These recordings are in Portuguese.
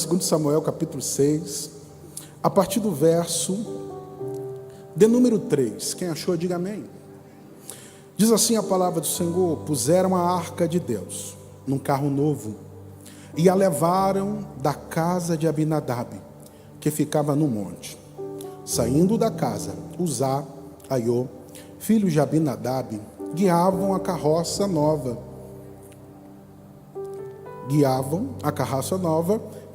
2 Samuel capítulo 6, a partir do verso de número 3. Quem achou, diga amém. Diz assim a palavra do Senhor: puseram a arca de Deus num carro novo e a levaram da casa de Abinadab, que ficava no monte. Saindo da casa, Uzá, Aiô, filhos de Abinadab, guiavam a carroça nova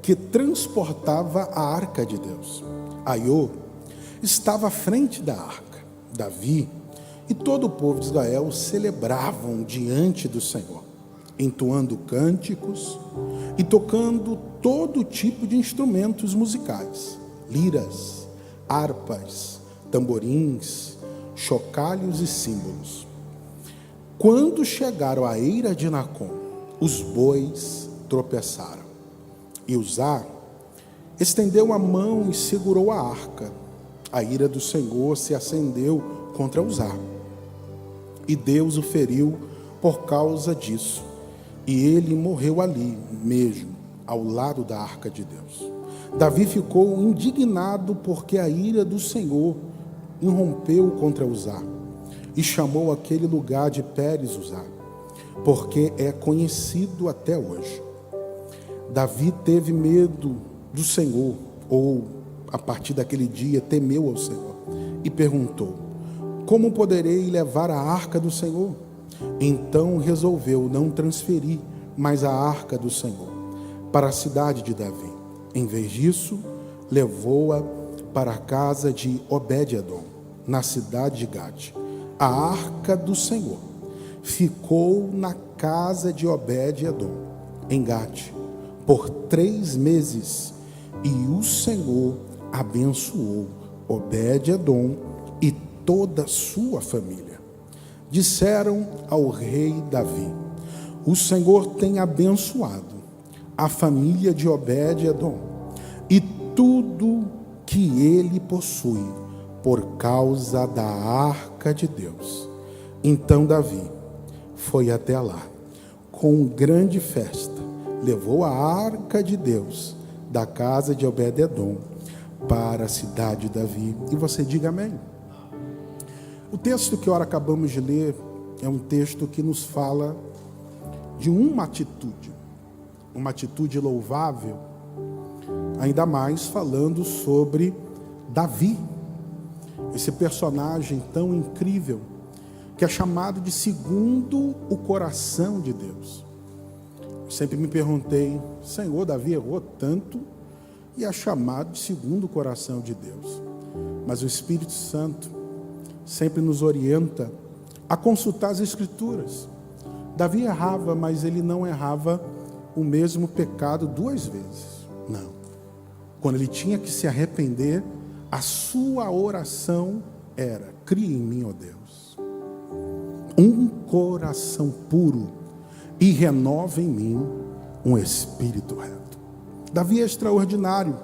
que transportava a arca de Deus. Aiô estava à frente da arca. Davi e todo o povo de Israel celebravam diante do Senhor, entoando cânticos e tocando todo tipo de instrumentos musicais: liras, harpas, tamborins, chocalhos e símbolos. Quando chegaram à eira de Nacon, os bois tropeçaram. E Uzá estendeu a mão e segurou a arca. A ira do Senhor se acendeu contra Uzá, e Deus o feriu por causa disso, e ele morreu ali mesmo, ao lado da arca de Deus. Davi ficou indignado porque a ira do Senhor irrompeu contra Uzá, e chamou aquele lugar de Pérez Uzá, porque é conhecido até hoje. Davi teve medo do Senhor, ou a partir daquele dia temeu ao Senhor, e perguntou: como poderei levar a arca do Senhor? Então resolveu não transferir mais a arca do Senhor para a cidade de Davi. Em vez disso, levou-a para a casa de Obed-edom, na cidade de Gate. A arca do Senhor ficou na casa de Obed-edom, em Gate, por 3 meses, e o Senhor abençoou Obed-edom e toda a sua família. Disseram ao rei Davi: o Senhor tem abençoado a família de Obed-edom e tudo que ele possui, por causa da arca de Deus. Então Davi foi até lá com grande festa, levou a arca de Deus da casa de Obed-edom para a cidade de Davi. E você diga amém. O texto que ora acabamos de ler é um texto que nos fala de uma atitude louvável, ainda mais falando sobre Davi, esse personagem tão incrível, que é chamado de segundo o coração de Deus. Eu sempre me perguntei: Senhor, Davi errou tanto e é chamado de segundo o coração de Deus. Mas o Espírito Santo sempre nos orienta a consultar as Escrituras. Davi errava, mas ele não errava o mesmo pecado 2 vezes. Não. Quando ele tinha que se arrepender, a sua oração era: cria em mim, ó Deus, um coração puro e renova em mim um espírito reto. Davi é extraordinário,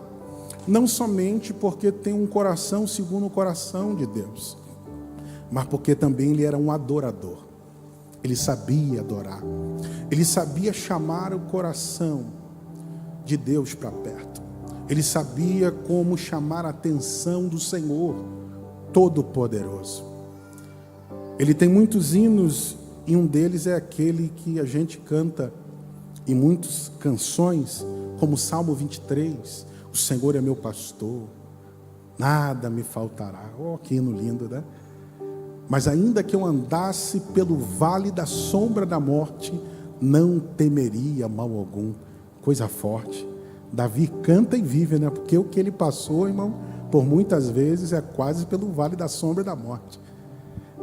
não somente porque tem um coração segundo o coração de Deus, mas porque também ele era um adorador. Ele sabia adorar, ele sabia chamar o coração de Deus para perto, ele sabia como chamar a atenção do Senhor Todo-Poderoso. Ele tem muitos hinos, e um deles é aquele que a gente canta em muitas canções, como o Salmo 23, o Senhor é meu pastor, nada me faltará. Oh, que hino lindo, né? Mas ainda que eu andasse pelo vale da sombra da morte, não temeria mal algum. Coisa forte. Davi canta e vive, né? Porque o que ele passou, irmão, por muitas vezes é quase pelo vale da sombra da morte.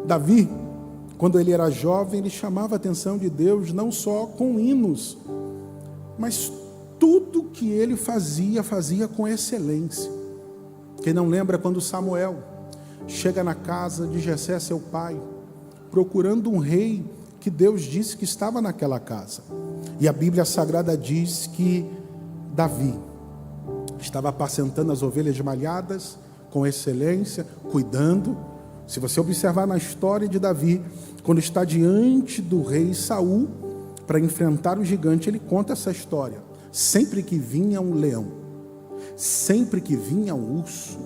Davi, quando ele era jovem, ele chamava a atenção de Deus não só com hinos, mas tudo que ele fazia com excelência. Quem não lembra quando Samuel chega na casa de Jessé, seu pai, procurando um rei que Deus disse que estava naquela casa. E a Bíblia Sagrada diz que Davi estava apacentando as ovelhas malhadas com excelência, cuidando. Se você observar na história de Davi, quando está diante do rei Saul para enfrentar o gigante, ele conta essa história. Sempre que vinha um leão, sempre que vinha um urso,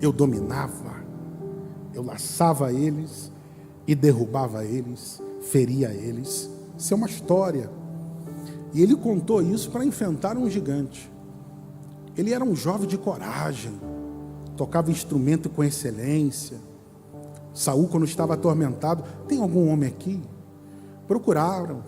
eu dominava, eu laçava eles e derrubava eles, feria eles. Isso é uma história. E ele contou isso para enfrentar um gigante. Ele era um jovem de coragem, tocava instrumento com excelência. Saul, quando estava atormentado, tem algum homem aqui? Procuraram.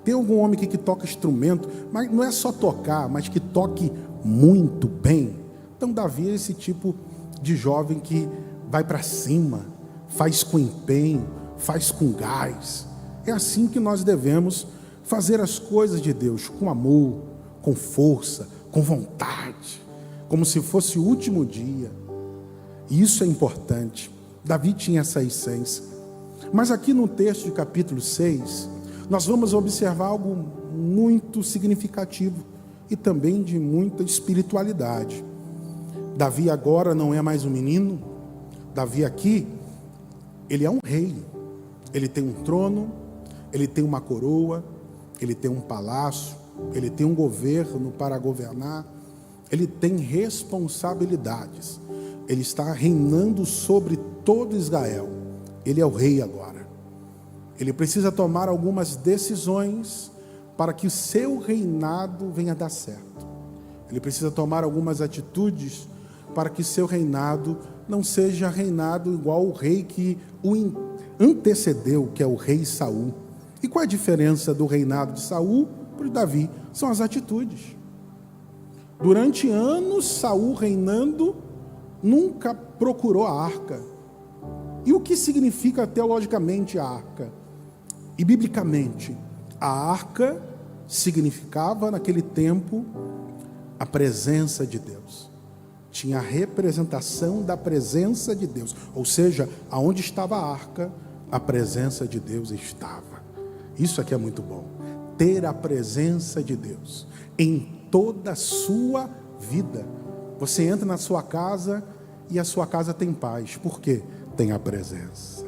Tem algum homem aqui que toca instrumento, mas não é só tocar, mas que toque muito bem. Então Davi é esse tipo de jovem que vai para cima, faz com empenho, faz com gás. É assim que nós devemos fazer as coisas de Deus, com amor, com força, com vontade, como se fosse o último dia. E isso é importante. Davi tinha essa essência. Mas aqui no texto de capítulo 6, nós vamos observar algo muito significativo e também de muita espiritualidade. Davi agora não é mais um menino. Davi aqui, ele é um rei. Ele tem um trono, ele tem uma coroa, ele tem um palácio, ele tem um governo para governar, ele tem responsabilidades. Ele está reinando sobre todo Israel. Ele é o rei agora. Ele precisa tomar algumas decisões para que o seu reinado venha a dar certo. Ele precisa tomar algumas atitudes para que seu reinado não seja reinado igual o rei que o antecedeu, que é o rei Saul. E qual é a diferença do reinado de Saul para o Davi? São as atitudes. Durante anos, Saul reinando nunca procurou a arca. E o que significa teologicamente a arca? E biblicamente, a arca significava naquele tempo a presença de Deus. Tinha a representação da presença de Deus. Ou seja, aonde estava a arca, a presença de Deus estava. Isso aqui é muito bom. Ter a presença de Deus em toda a sua vida. Você entra na sua casa e a sua casa tem paz. Por quê? Tem a presença.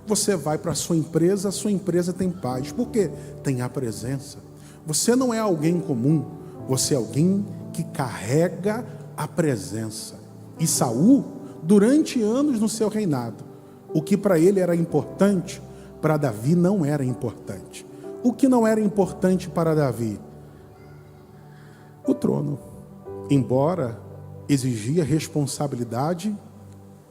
Você vai para a sua empresa tem paz. Por quê? Tem a presença. Você não é alguém comum, você é alguém que carrega a presença. E Saul, durante anos no seu reinado, o que para ele era importante, para Davi não era importante. O que não era importante para Davi? O trono. Embora exigia responsabilidade,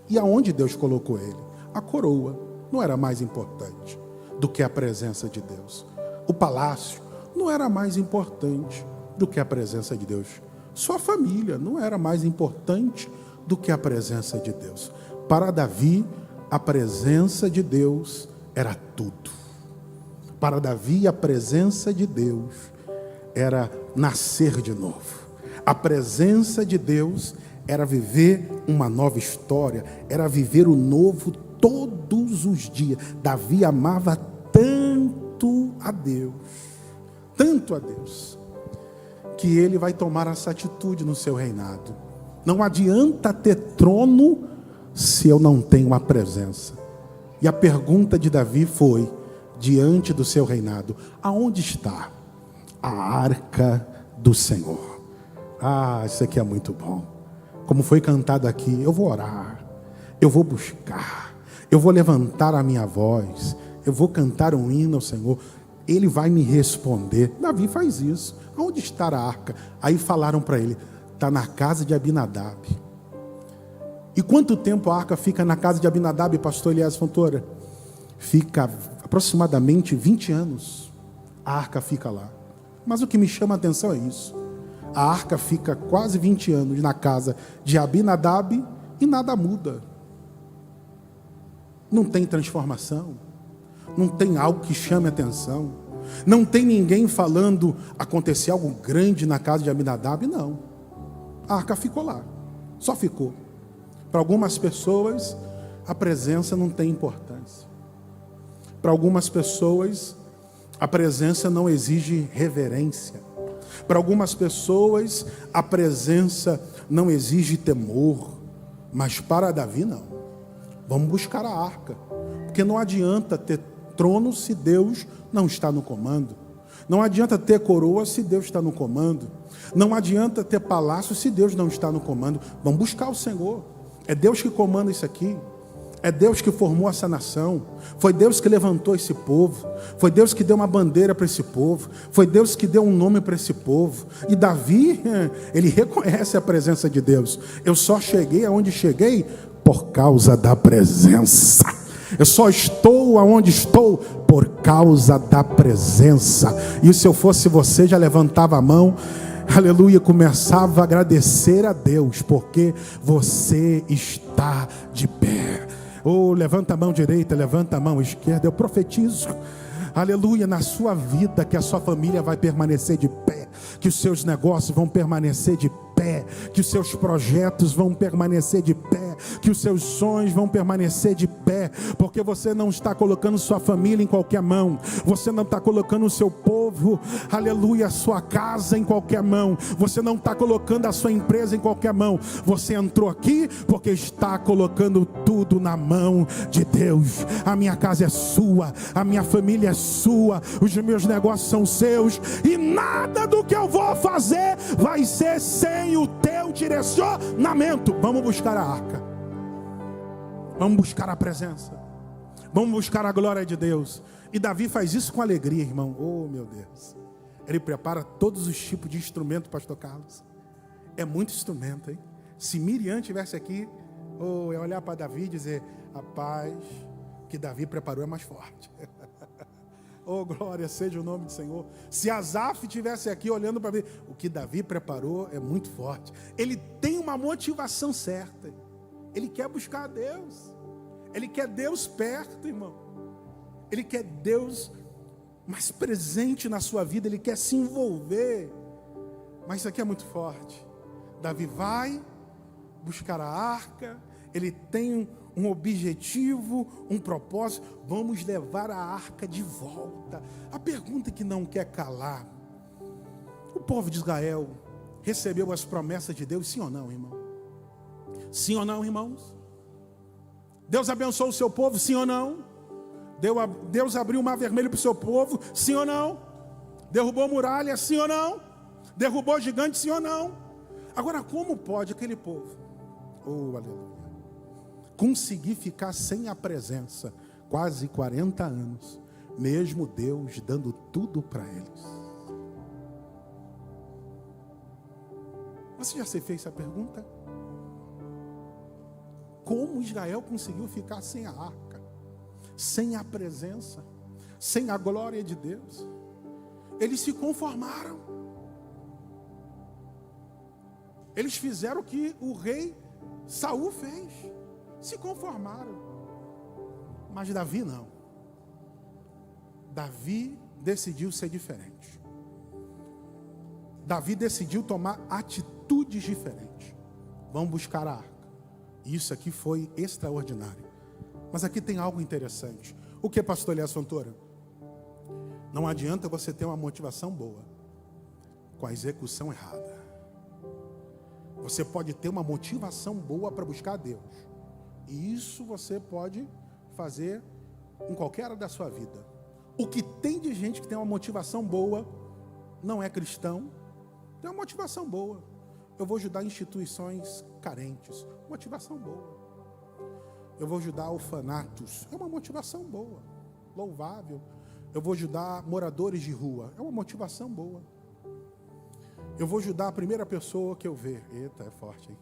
e aonde Deus colocou ele? A coroa não era mais importante do que a presença de Deus. O palácio não era mais importante do que a presença de Deus. Sua família não era mais importante do que a presença de Deus. Para Davi, a presença de Deus era tudo. Para Davi, a presença de Deus era nascer de novo. A presença de Deus era viver uma nova história, era viver o novo todos os dias. Davi amava tanto a Deus, que ele vai tomar essa atitude no seu reinado. Não adianta ter trono se eu não tenho a presença. E a pergunta de Davi foi, diante do seu reinado: aonde está a arca do Senhor? Ah, isso aqui é muito bom. Como foi cantado aqui, eu vou orar, eu vou buscar, eu vou levantar a minha voz, eu vou cantar um hino ao Senhor. Ele vai me responder. Davi faz isso. Aonde está a arca? Aí falaram para ele: está na casa de Abinadab. E quanto tempo a arca fica na casa de Abinadab, pastor Elias Fontoura? Fica aproximadamente 20 anos. A arca fica lá. Mas o que me chama a atenção é isso. A arca fica quase 20 anos na casa de Abinadab e nada muda. Não tem transformação. Não tem algo que chame a atenção. Não tem ninguém falando, aconteceu algo grande na casa de Abinadab. Não. A arca ficou lá. Só ficou. Para algumas pessoas, a presença não tem importância. Para algumas pessoas, a presença não exige reverência. Para algumas pessoas, a presença não exige temor. Mas para Davi, não. Vamos buscar a arca. Porque não adianta ter trono se Deus não está no comando. Não adianta ter coroa se Deus está no comando. Não adianta ter palácio se Deus não está no comando. Vamos buscar o Senhor. É Deus que comanda isso aqui. É Deus que formou essa nação. Foi Deus que levantou esse povo. Foi Deus que deu uma bandeira para esse povo. Foi Deus que deu um nome para esse povo. E Davi, ele reconhece a presença de Deus. Eu só cheguei aonde cheguei por causa da presença. Eu só estou aonde estou por causa da presença. E se eu fosse você, já levantava a mão, aleluia, começava a agradecer a Deus, porque você está de pé. Oh, levanta a mão direita, levanta a mão esquerda. Eu profetizo, aleluia, na sua vida, que a sua família vai permanecer de pé, que os seus negócios vão permanecer de pé, que os seus projetos vão permanecer de pé, que os seus sonhos vão permanecer de pé, porque você não está colocando sua família em qualquer mão, você não está colocando o seu povo, aleluia, a sua casa em qualquer mão, você não está colocando a sua empresa em qualquer mão, você entrou aqui porque está colocando tudo na mão de Deus. A minha casa é sua, a minha família é sua, os meus negócios são seus, e nada do que eu vou fazer vai ser sem o teu direcionamento. Vamos buscar a arca, vamos buscar a presença, vamos buscar a glória de Deus. E Davi faz isso com alegria, irmão. Oh, meu Deus. Ele prepara todos os tipos de instrumentos para tocá-los. É muito instrumento, hein? Se Miriam estivesse aqui, oh, eu olhar para Davi e dizer: rapaz, que Davi preparou é mais forte. Oh, glória seja o nome do Senhor. Se Asaf estivesse aqui olhando para ver, o que Davi preparou é muito forte. Ele tem uma motivação certa. Ele quer buscar a Deus. Ele quer Deus perto, irmão. Ele quer Deus mais presente na sua vida. Ele quer se envolver. Mas isso aqui é muito forte. Davi vai buscar a arca. Ele tem um objetivo, um propósito. Vamos levar a arca de volta. A pergunta que não quer calar: o povo de Israel recebeu as promessas de Deus, sim ou não, irmão? Sim ou não, irmãos? Deus abençoou o seu povo, sim ou não? Deus abriu o mar vermelho para o seu povo, sim ou não? Derrubou muralha, sim ou não? Derrubou gigante, sim ou não? Agora, como pode aquele povo, oh, aleluia, conseguir ficar sem a presença quase 40 anos, mesmo Deus dando tudo para eles? Você já se fez essa pergunta? Como Israel conseguiu ficar sem a arca, sem a presença, sem a glória de Deus? Eles se conformaram. Eles fizeram o que o rei Saul fez. Se conformaram. Mas Davi não. Davi decidiu ser diferente. Davi decidiu tomar atitudes diferentes. Vamos buscar a arca. Isso aqui foi extraordinário. Mas aqui tem algo interessante. O que, pastor Elias Fontoura? Não adianta você ter uma motivação boa com a execução errada. Você pode ter uma motivação boa para buscar a Deus. E isso você pode fazer em qualquer área da sua vida. O que tem de gente que tem uma motivação boa, não é cristão, tem uma motivação boa. Eu vou ajudar instituições carentes, motivação boa. Eu vou ajudar orfanatos, é uma motivação boa, louvável. Eu vou ajudar moradores de rua, é uma motivação boa. Eu vou ajudar a primeira pessoa que eu ver. Eita, é forte, hein?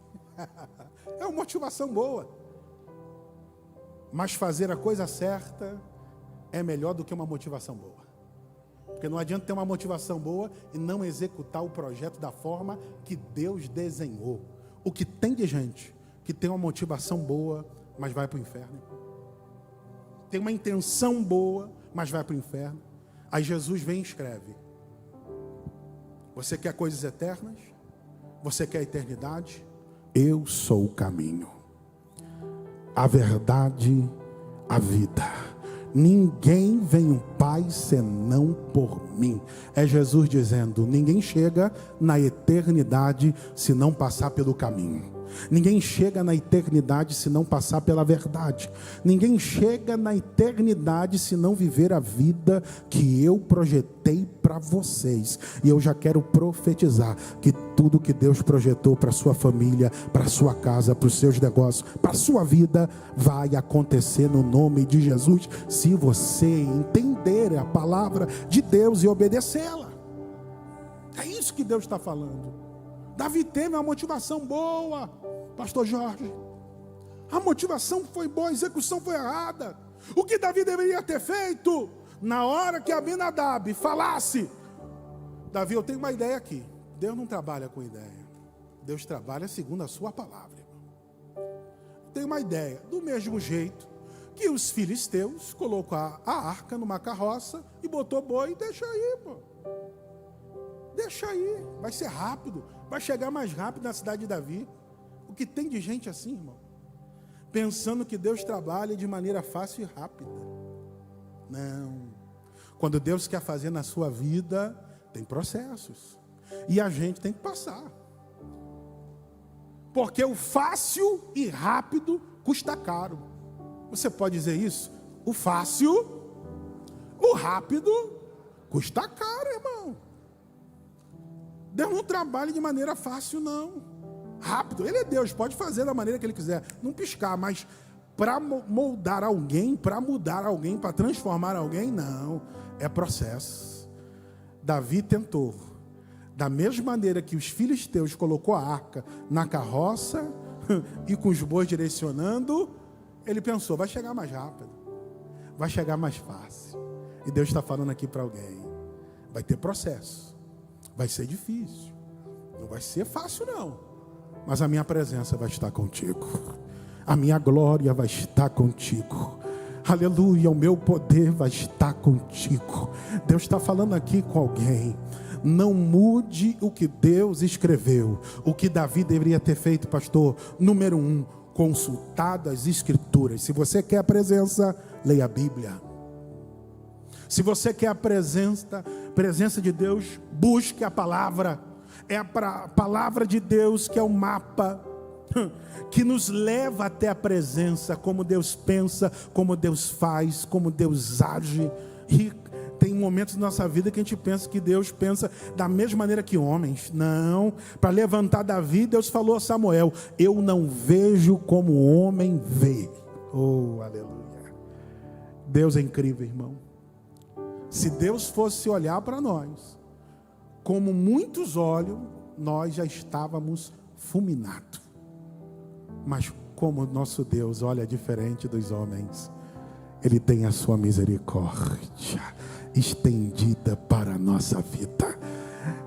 É uma motivação boa. Mas fazer a coisa certa é melhor do que uma motivação boa. Porque não adianta ter uma motivação boa e não executar o projeto da forma que Deus desenhou. O que tem de gente que tem uma motivação boa, mas vai para o inferno. Tem uma intenção boa, mas vai para o inferno. Aí Jesus vem e escreve: você quer coisas eternas? Você quer eternidade? Eu sou o caminho, a verdade, a vida. Ninguém vem ao Pai senão por mim. É Jesus dizendo: ninguém chega na eternidade se não passar pelo caminho. Ninguém chega na eternidade se não passar pela verdade. Ninguém chega na eternidade se não viver a vida que eu projetei para vocês. E eu já quero profetizar que tudo que Deus projetou para sua família, para sua casa, para os seus negócios, para a sua vida, vai acontecer no nome de Jesus, se você entender a palavra de Deus e obedecê-la. É isso que Deus está falando. Davi teve uma motivação boa, pastor Jorge. A motivação foi boa, a execução foi errada. O que Davi deveria ter feito? Na hora que Abinadab falasse: Davi, eu tenho uma ideia aqui. Deus não trabalha com ideia. Deus trabalha segundo a sua palavra. Tem uma ideia. Do mesmo jeito que os filisteus colocou a arca numa carroça e botou boi, deixa aí, pô. Deixa aí, vai ser rápido, vai chegar mais rápido na cidade de Davi. O que tem de gente assim, irmão? Pensando que Deus trabalha de maneira fácil e rápida. Não. Quando Deus quer fazer na sua vida, tem processos. E a gente tem que passar. Porque o fácil e rápido custa caro. Você pode dizer isso? O fácil, o rápido, custa caro, irmão. Deus não trabalha de maneira fácil, não. Rápido. Ele é Deus, pode fazer da maneira que Ele quiser. Não piscar, mas para moldar alguém, para mudar alguém, para transformar alguém, não. É processo. Davi tentou. Da mesma maneira que os filisteus colocou a arca na carroça e com os bois direcionando, ele pensou: vai chegar mais rápido. Vai chegar mais fácil. E Deus está falando aqui para alguém: vai ter processo. Vai ser difícil, não vai ser fácil não, mas a minha presença vai estar contigo, a minha glória vai estar contigo, aleluia, o meu poder vai estar contigo. Deus está falando aqui com alguém: não mude o que Deus escreveu. O que Davi deveria ter feito, pastor? Número 1, consultado as escrituras. Se você quer a presença, leia a Bíblia. Se você quer a presença de Deus, busque a palavra. É a palavra de Deus que é o mapa que nos leva até a presença, como Deus pensa, como Deus faz, como Deus age. E tem momentos na nossa vida que a gente pensa que Deus pensa da mesma maneira que homens. Não. Para levantar Davi, Deus falou a Samuel: eu não vejo como o homem vê. Oh, aleluia. Deus é incrível, irmão. Se Deus fosse olhar para nós como muitos olham, nós já estávamos fulminados. Mas como nosso Deus olha diferente dos homens, Ele tem a sua misericórdia estendida para a nossa vida.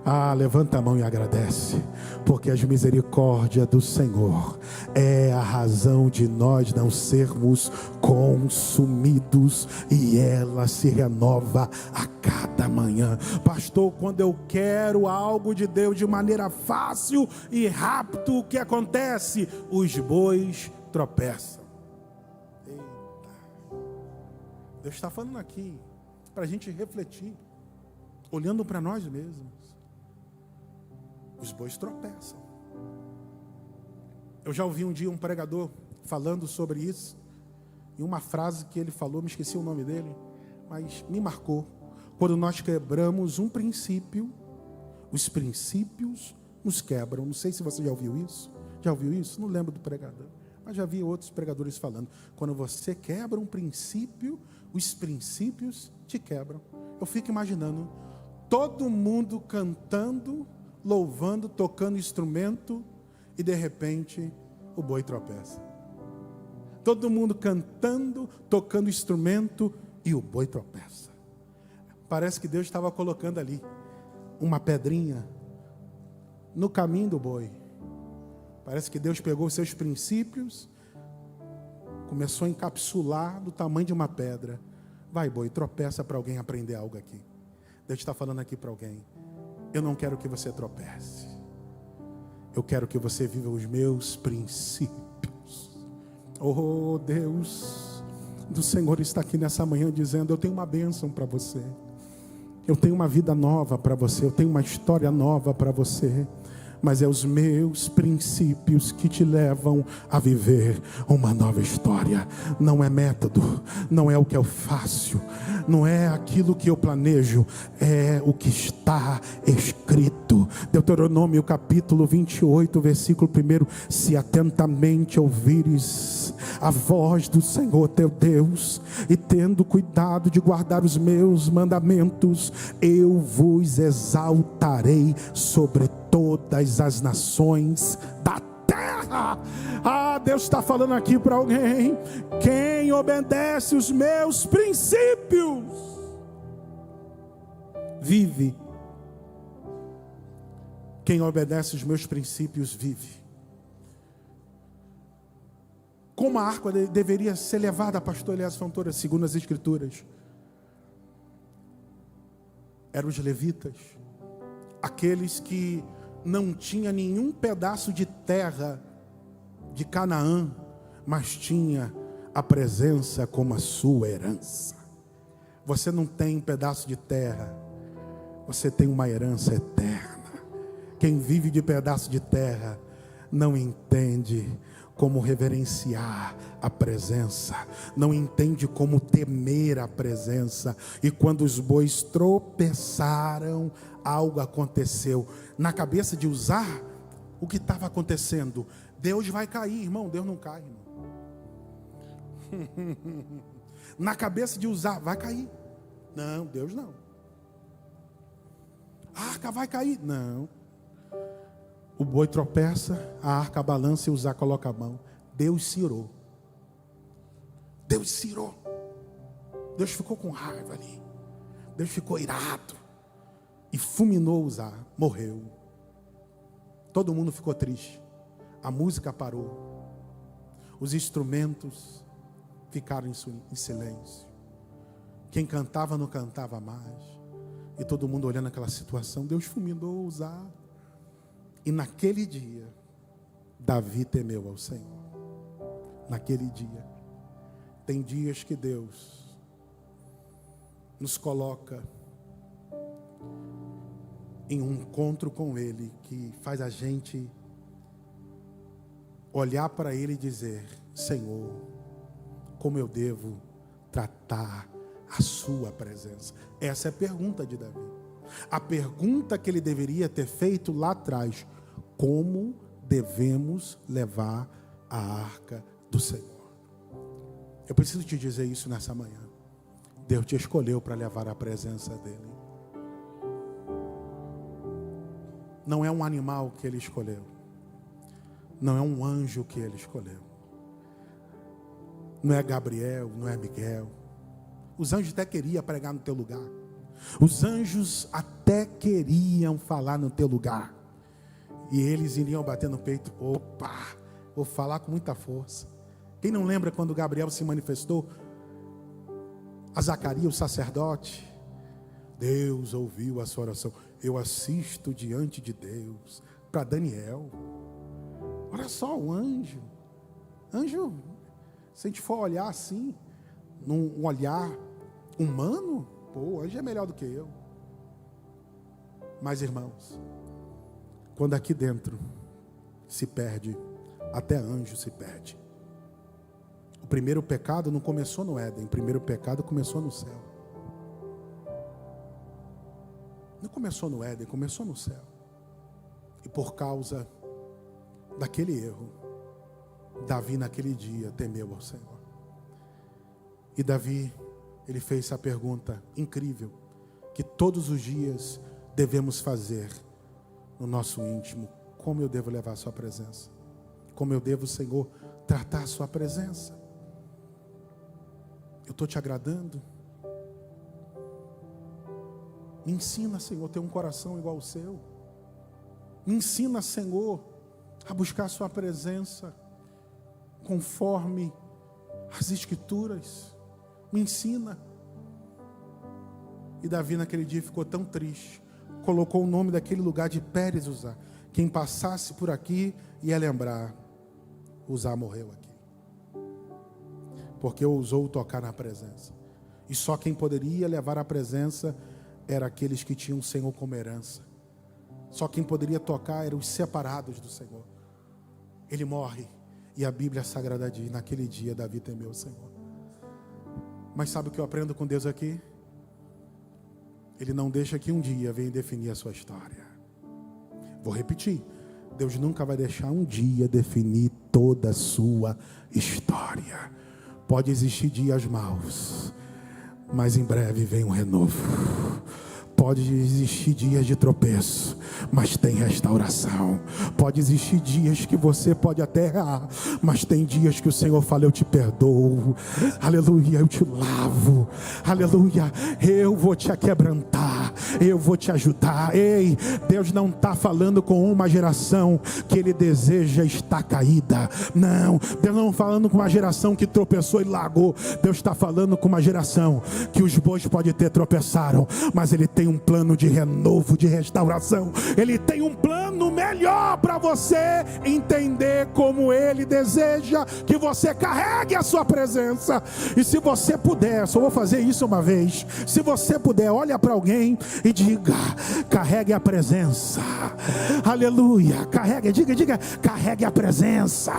Ah, levanta a mão e agradece, porque as misericórdias do Senhor é a razão de nós não sermos consumidos, e ela se renova a cada manhã. Pastor, quando eu quero algo de Deus de maneira fácil e rápido, o que acontece? Os bois tropeçam. Eita. Deus está falando aqui para a gente refletir, olhando para nós mesmos. Os bois tropeçam. Eu já ouvi um dia um pregador falando sobre isso, e uma frase que ele falou, me esqueci o nome dele, mas me marcou. Quando nós quebramos um princípio, os princípios nos quebram. Não sei se você já ouviu isso. Já ouviu isso? Não lembro do pregador, mas já vi outros pregadores falando: quando você quebra um princípio, os princípios te quebram. Eu fico imaginando todo mundo cantando, louvando, tocando instrumento, e de repente o boi tropeça. Todo mundo cantando, tocando instrumento, e o boi tropeça. Parece que Deus estava colocando ali uma pedrinha no caminho do boi. Parece que Deus pegou os seus princípios, começou a encapsular do tamanho de uma pedra. Vai, boi, tropeça, para alguém aprender algo aqui. Deus está falando aqui para alguém: eu não quero que você tropece. Eu quero que você viva os meus princípios. Oh, Deus, do Senhor está aqui nessa manhã dizendo: eu tenho uma bênção para você, eu tenho uma vida nova para você, eu tenho uma história nova para você. Mas é os meus princípios que te levam a viver uma nova história. Não é método, não é o que eu faço, não é aquilo que eu planejo, é o que está escrito. Deuteronômio capítulo 28, versículo 1: se atentamente ouvires a voz do Senhor teu Deus, e tendo cuidado de guardar os meus mandamentos, eu vos exaltarei sobre todas as nações da terra. Deus está falando aqui para alguém: quem obedece os meus princípios vive. Quem obedece os meus princípios vive. Como a arca deveria ser levada, pastor Elias Fontoura, segundo as Escrituras? Eram os levitas, aqueles que não tinha nenhum pedaço de terra de Canaã, mas tinha a presença como a sua herança. Você não tem um pedaço de terra, você tem uma herança eterna. Quem vive de pedaço de terra não entende como reverenciar a presença, não entende como temer a presença. E quando os bois tropeçaram, algo aconteceu. Na cabeça de Uzá, o que estava acontecendo? Deus vai cair, irmão. Deus não cai, irmão. Na cabeça de Uzá, vai cair. Não, Deus não. A arca vai cair. Não. O boi tropeça, a arca balança e Uzá coloca a mão. Deus se irou. Deus se irou. Deus ficou com raiva ali. Deus ficou irado. E fulminou Uzá. Morreu. Todo mundo ficou triste. A música parou. Os instrumentos ficaram em silêncio. Quem cantava não cantava mais. E todo mundo olhando aquela situação. Deus fulminou Uzá. E naquele dia, Davi temeu ao Senhor. Naquele dia. Tem dias que Deus nos coloca em um encontro com Ele, que faz a gente olhar para Ele e dizer: Senhor, como eu devo tratar a sua presença? Essa é a pergunta de Davi. A pergunta que ele deveria ter feito lá atrás: como devemos levar a arca do Senhor? Eu preciso te dizer isso nessa manhã. Deus te escolheu para levar a presença dEle. Não é um animal que Ele escolheu. Não é um anjo que Ele escolheu. Não é Gabriel, não é Miguel. Os anjos até queriam pregar no teu lugar. Os anjos até queriam falar no teu lugar. E eles iriam bater no peito: opa, vou falar com muita força. Quem não lembra quando Gabriel se manifestou a Zacarias, o sacerdote? Deus ouviu a sua oração. Eu assisto diante de Deus. Para Daniel. Olha só o anjo. Anjo, se a gente for olhar assim, num olhar humano, pô, o anjo é melhor do que eu. Mas, irmãos, quando aqui dentro se perde, até anjo se perde. O primeiro pecado não começou no Éden. O primeiro pecado começou no céu. Não começou no Éden, começou no céu. E por causa daquele erro, Davi naquele dia temeu ao Senhor. E Davi, ele fez essa pergunta incrível, que todos os dias devemos fazer no nosso íntimo: como eu devo levar a sua presença? Como eu devo, Senhor, tratar a sua presença? Eu estou te agradando? Me ensina, Senhor, a ter um coração igual ao seu. Me ensina, Senhor, a buscar a sua presença conforme as Escrituras. Me ensina. E Davi naquele dia ficou tão triste, colocou o nome daquele lugar de Pérez Uzá. Quem passasse por aqui ia lembrar: Uzá morreu aqui. porque ousou tocar na presença. E só quem poderia levar a presença eram aqueles que tinham o Senhor como herança. Só quem poderia tocar eram os separados do Senhor. Ele morre, e a Bíblia Sagrada diz: naquele dia Davi temeu o Senhor. Mas sabe o que eu aprendo com Deus aqui? Ele não deixa que um dia venha definir a sua história. Vou repetir: Deus nunca vai deixar um dia definir toda a sua história. Pode existir dias maus, mas em breve vem um renovo. Pode existir dias de tropeço, mas tem restauração. Pode existir dias que você pode até errar, mas tem dias que o Senhor fala: eu te perdoo, aleluia, eu te lavo, aleluia, eu vou te aquebrantar, eu vou te ajudar. Ei, Deus não está falando com uma geração que Ele deseja estar caída. Não, Deus não está falando com uma geração que tropeçou e largou. Deus está falando com uma geração que os bois podem ter tropeçaram, mas Ele tem um plano de renovo, de restauração. Ele tem um plano melhor para você entender como Ele deseja que você carregue a sua presença. E se você puder, só vou fazer isso uma vez, se você puder, olha para alguém e diga: carregue a presença. Aleluia, carregue, diga, carregue a presença.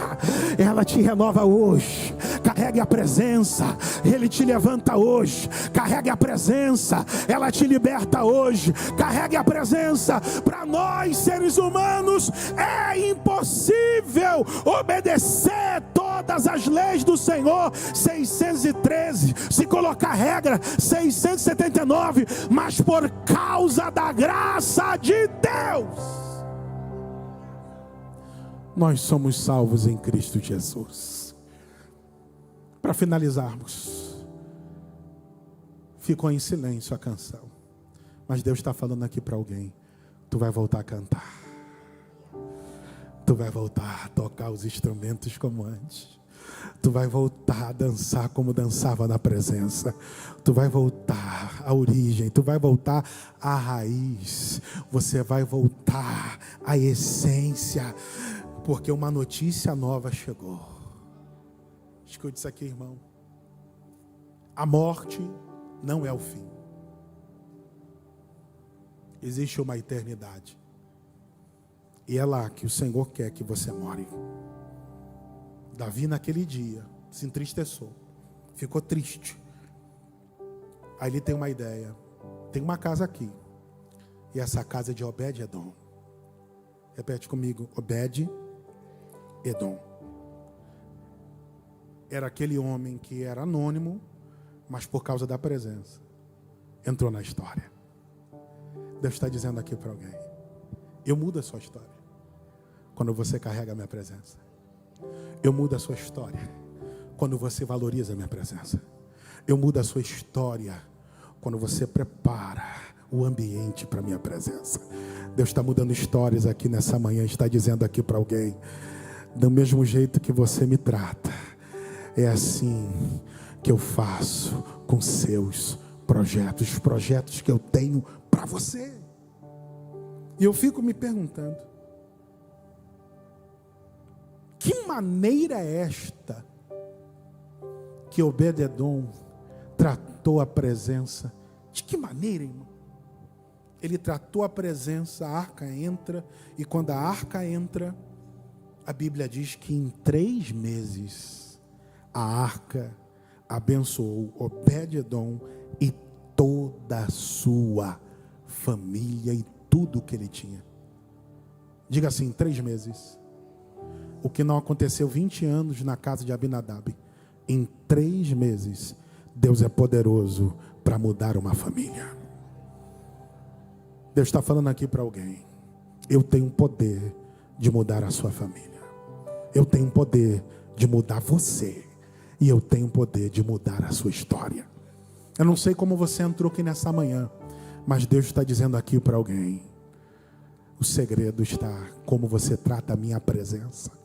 Ela te renova hoje. Carregue a presença, Ele te levanta hoje. Carregue a presença, ela te liberta hoje. Carregue a presença. Para nós seres humanos é impossível obedecer todas as leis do Senhor. 613, se colocar regra 679, mas por causa da graça de Deus nós somos salvos em Cristo Jesus. Para finalizarmos, ficou em silêncio a canção, mas Deus está falando aqui para alguém: tu vai voltar a cantar, tu vai voltar a tocar os instrumentos como antes, tu vai voltar a dançar como dançava na presença, tu vai voltar à origem, tu vai voltar à raiz, você vai voltar à essência, porque uma notícia nova chegou. Escute isso aqui, irmão: a morte não é o fim. Existe uma eternidade, e é lá que o Senhor quer que você more. Davi naquele dia se entristeceu, ficou triste. Aí ele tem uma ideia: tem uma casa aqui, e essa casa é de Obed-Edom. Repete comigo: Obed-Edom. Era aquele homem que era anônimo, mas por causa da presença entrou na história. Deus está dizendo aqui para alguém: eu mudo a sua história quando você carrega a minha presença. Eu mudo a sua história quando você valoriza a minha presença. Eu mudo a sua história quando você prepara o ambiente para a minha presença. Deus está mudando histórias aqui nessa manhã. Está dizendo aqui para alguém: do mesmo jeito que você me trata, é assim que eu faço com seus projetos, os projetos que eu tenho para você. E eu fico me perguntando: que maneira é esta que Obed-Edom tratou a presença? De que maneira, irmão? Ele tratou a presença, a arca entra, e quando a arca entra, a Bíblia diz que em 3 meses a arca abençoou Obed-Edom e toda a sua família e tudo que ele tinha. Diga assim: 3 meses. O que não aconteceu 20 anos na casa de Abinadab, em 3 meses, Deus é poderoso para mudar uma família. Deus está falando aqui para alguém: eu tenho poder de mudar a sua família, eu tenho poder de mudar você, e eu tenho poder de mudar a sua história. Eu não sei como você entrou aqui nessa manhã, mas Deus está dizendo aqui para alguém: o segredo está como você trata a minha presença.